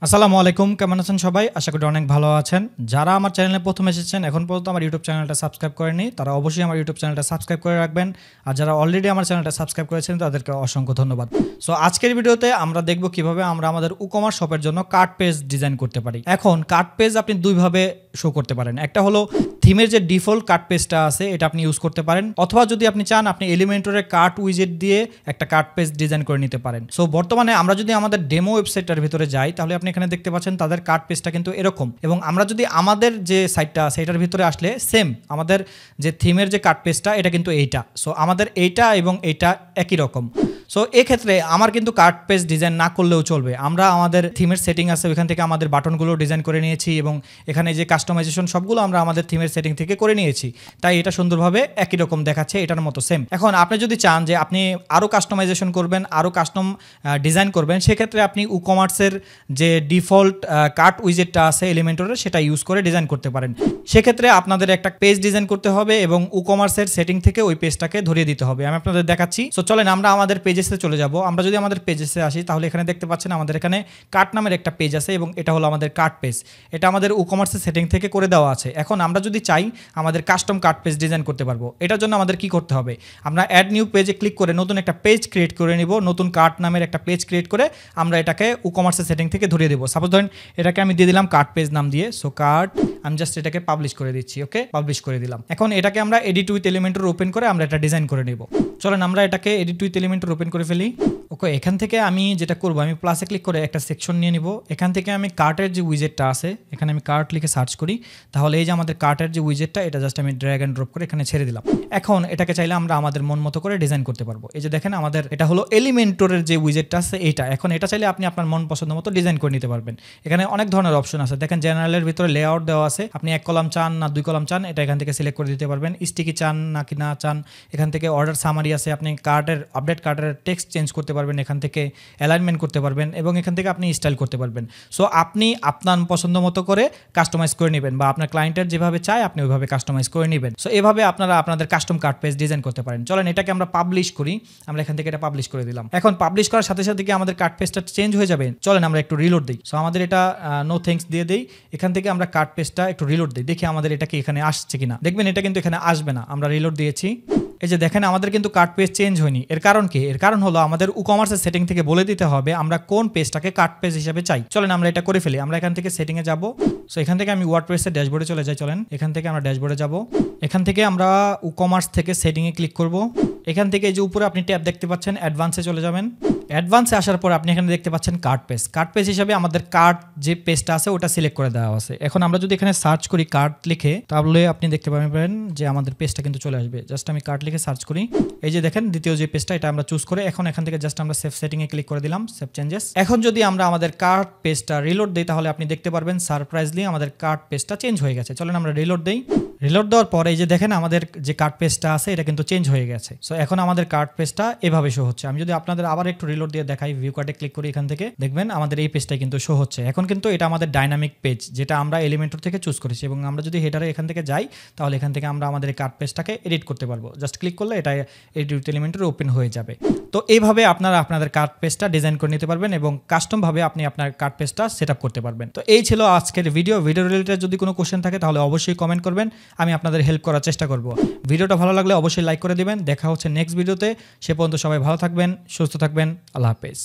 আসসালামু আলাইকুম, কেমন আছেন সবাই? আশা করি অনেক ভালো আছেন। যারা আমার চ্যানেলে প্রথম এসেছেন, এখন পর্যন্ত আমার ইউটিউব চ্যানেলটা সাবস্ক্রাইব করেননি, তারা অবশ্যই আমার ইউটিউব চ্যানেলটা সাবস্ক্রাইব করে রাখবেন। আর যারা অলরেডি আমার চ্যানেলটা সাবস্ক্রাইব করেছেন, তাদেরকে অসংখ্য ধন্যবাদ। সো আজকের ভিডিওতে আমরা দেখব কিভাবে আমরা আমাদের ই-কমার্স শপের জন্য কার্ট পেজ ডিজাইন করতে পারি। এখন কার্ট পেজ আপনি দুইভাবে শো করতে পারেন। একটা হলো থিমের যে ডিফল্ট কার্ট পেজটা আছে, এটা আপনি ইউজ করতে পারেন, অথবা যদি আপনি চান আপনি এলিমেন্টরের কার্ট উইজেট দিয়ে একটা কার্ট পেজ ডিজাইন করে নিতে পারেন। সো বর্তমানে আমরা যদি আমাদের ডেমো ওয়েবসাইটটার ভিতরে যাই, তাহলে আপনি এখানে দেখতে পাচ্ছেন তাদের কার্ট পেজটা কিন্তু এরকম। এবং আমরা যদি আমাদের যে সাইটটা আছে এটার ভিতরে আসলে সেম আমাদের যে থিমের যে কার্ট পেজটা, এটা কিন্তু এইটা। সো আমাদের এইটা এবং এইটা একই রকম। সো এক্ষেত্রে আমার কিন্তু কার্ট পেজ ডিজাইন না করলেও চলবে। আমরা আমাদের থিমের সেটিং আছে, ওইখান থেকে আমাদের বাটনগুলো ডিজাইন করে নিয়েছি এবং এখানে যে কাস্টমাইজেশন সবগুলো আমরা আমাদের থিমের সেটিং থেকে করে নিয়েছি। তাই এটা সুন্দরভাবে একই রকম দেখাচ্ছে, এটার মতো সেম। এখন আপনি যদি চান যে আপনি আরও কাস্টমাইজেশন করবেন, আরও কাস্টম ডিজাইন করবেন, সেক্ষেত্রে আপনি ই-কমার্সের যে ডিফল্ট কার্ট উইজেটটা আছে এলিমেন্টরের, সেটা ইউজ করে ডিজাইন করতে পারেন। সেক্ষেত্রে আপনাদের একটা পেজ ডিজাইন করতে হবে এবং ই-কমার্সের সেটিং থেকে ওই পেজটাকে ধরিয়ে দিতে হবে। আমি আপনাদের দেখাচ্ছি। সো চলেন আমরা আমাদের পেজেসে চলে যাব। আমরা যদি আমাদের পেজেসে আসি, তাহলে এখানে দেখতে পাচ্ছেন আমাদের এখানে কার্ট নামের একটা পেজ আছে এবং এটা হলো আমাদের কার্ট পেজ। এটা আমাদের ই-কমার্সের সেটিং থেকে করে দেওয়া আছে। এখন আমরা যদি চাই আমাদের কাস্টম কার্ট পেজ ডিজাইন করতে পারবো। এটার জন্য আমাদের কি করতে হবে? আমরা অ্যাড নিউ পেজে ক্লিক করে নতুন একটা পেজ ক্রিয়েট করে নিব। নতুন কার্ট নামের একটা পেজ ক্রিয়েট করে আমরা এটাকে ই-কমার্সের সেটিং থেকে ধরিয়ে দেবো। সাপোজ ধরেন এটাকে আমি দিয়ে দিলাম কার্ট পেজ নাম দিয়ে। সো কার্ট, আমি জাস্ট এটাকে পাবলিশ করে দিচ্ছি। ওকে, পাবলিশ করে দিলাম। এখন এটাকে আমরা এডিট উইথ এলিমেন্টর ওপেন করে আমরা এটা ডিজাইন করে নেব। চলেন আমরা এটাকে এডিট উইথ এলিমেন্টর ওপেন করে ফেলি। ওকে, এখান থেকে আমি যেটা করবো, আমি প্লাসে ক্লিক করে একটা সেকশন নিয়ে নিব। এখান থেকে আমি কার্টের যে উইজেটটা আছে, এখানে আমি কার্ট লিখে সার্চ করি, তাহলে এই যে আমাদের কার্টের যে উইজেটটা, এটা জাস্ট আমি ড্র্যাগ অ্যান্ড ড্রপ করে এখানে ছেড়ে দিলাম। এখন এটাকে চাইলে আমরা আমাদের মন মতো করে ডিজাইন করতে পারবো। এই যে দেখেন আমাদের এটা হলো এলিমেন্টরের যে উইজেটটা আছে এইটা। এখন এটা চাইলে আপনি আপনার মন পছন্দ মতো ডিজাইন করে নিতে পারবেন। এখানে অনেক ধরনের অপশন আছে। দেখেন জেনারেলের ভিতরে লেআউট দেওয়া আছে, আপনি 1 কলাম চান না 2 কলাম চান, এটা এখান থেকে সিলেক্ট করে দিতে পারবেন। স্টিকি চান নাকি না চান, এখান থেকে অর্ডার সামারি আছে, আপনি কার্টের আপডেট কার্টের টেক্সট চেঞ্জ করতে পারবেন, এখান থেকে অ্যালাইনমেন্ট করতে পারবেন এবং এখান থেকে আপনি স্টাইল করতে পারবেন। সো আপনি আপনার পছন্দ মতো করে কাস্টমাইজ করে নেবেন বা আপনার ক্লায়েন্টের যেভাবে চায় আপনি ওইভাবে কাস্টমাইজ করে নেবেন। সো এভাবে আপনারা আপনাদের কাস্টম কার্ট পেজ ডিজাইন করতে পারেন। চলেন এটাকে আমরা পাবলিশ করি। আমরা এখান থেকে এটা পাবলিশ করে দিলাম। এখন পাবলিশ করার সাথে সাথে কি আমাদের কার্ট পেজটা চেঞ্জ হয়ে যাবে? চলেন আমরা একটু রিলোড দিই। সো আমাদের এটা নো থ্যাঙ্কস দিয়ে দেই। এখান থেকে আমরা কার্ট পেজটা একটু রিলোড দিই, দেখি আমাদের এটা কি এখানে আসছে কিনা। দেখবেন এটা কিন্তু এখানে আসবে না। আমরা রিলোড দিয়েছি, এই যে দেখেন আমাদের কিন্তু কার্ট পেজ চেঞ্জ হয়নি। এর কারণ কি? এর কারণ হলো আমাদের ই-কমার্সের সেটিং থেকে বলে দিতে হবে আমরা কোন পেজটাকে কার্ট পেজ হিসেবে চাই। চলেন আমরা এটা করে ফেলি। আমরা এখান থেকে সেটিংয়ে যাব। সো এখান থেকে আমি ওয়ার্ডপ্রেসের ড্যাশবোর্ডে চলে যাই। চলেন এখান থেকে আমরা ড্যাশবোর্ডে যাব। এখান থেকে আমরা ই-কমার্স থেকে সেটিংয়ে ক্লিক করব। এখান থেকে এই যে উপরে আপনি ট্যাব দেখতে পাচ্ছেন, অ্যাডভান্সে চলে যাবেন। অ্যাডভান্সে আসার পর আপনি এখানে দেখতে পাচ্ছেন কার্ট পেজ। কার্ট পেজ হিসেবে আমাদের কার্ট যে পেজটা আছে ওটা সিলেক্ট করে দেওয়া আছে। এখন আমরা যদি এখানে সার্চ করি কার্ট লিখে, তাহলে আপনি দেখতে পাবেন যে আমাদের পেজটা কিন্তু চলে আসবে। জাস্ট আমি কার্ট লিখে সার্চ করি, এই যে দেখেন দ্বিতীয় যে পেজটা, এটা আমরা চুজ করে এখন এখান থেকে জাস্ট আমরা সেভ সেটিংয়ে ক্লিক করে দিলাম, সেভ চেঞ্জেস। এখন যদি আমরা আমাদের কার্ট পেজটা রিলোড দিই, তাহলে আপনি দেখতে পারবেন সারপ্রাইজলি আমাদের কার্ট পেজটা চেঞ্জ হয়ে গেছে। চলেন আমরা রিলোড দিই। রিলোড দেওয়ার পরে এই যে দেখেন আমাদের যে কার্ট পেজটা আছে এটা কিন্তু চেঞ্জ হয়ে গেছে। সো এখন আমাদের কার্ট পেজটা এভাবে শো হচ্ছে। আমি যদি আপনাদের আবার একটু রিলোড দিয়ে দেখাই, ভিউ কার্টে ক্লিক করি, এখান থেকে দেখবেন আমাদের এই পেজটা কিন্তু শো হচ্ছে। এখন কিন্তু এটা আমাদের ডাইনামিক পেজ, যেটা আমরা এলিমেন্টর থেকে চুজ করেছি। এবং আমরা যদি হেডারে এখান থেকে যাই, তাহলে এখান থেকে আমরা আমাদের এই কার্ট পেজটাকে এডিট করতে পারবো। জাস্ট ক্লিক করলে এটা এডিট এলিমেন্টর ওপেন হয়ে যাবে। তো এইভাবে আপনারা আপনাদের কার্ট পেজটা ডিজাইন করে নিতে পারবেন এবং কাস্টমভাবে আপনি আপনার কার্ট পেজটা সেট আপ করতে পারবেন। তো এই ছিল আজকের ভিডিও রিলেটেড। যদি কোনো কোশ্চেন থাকে তাহলে অবশ্যই কমেন্ট করবেন, আমি আপনাদের হেল্প করার চেষ্টা করব। ভিডিওটা ভালো লাগলে অবশ্যই লাইক করে দিবেন। দেখা হচ্ছে নেক্সট ভিডিওতে। সে পর্যন্ত সবাই ভালো থাকবেন, সুস্থ থাকবেন। আল্লাহ হাফেজ।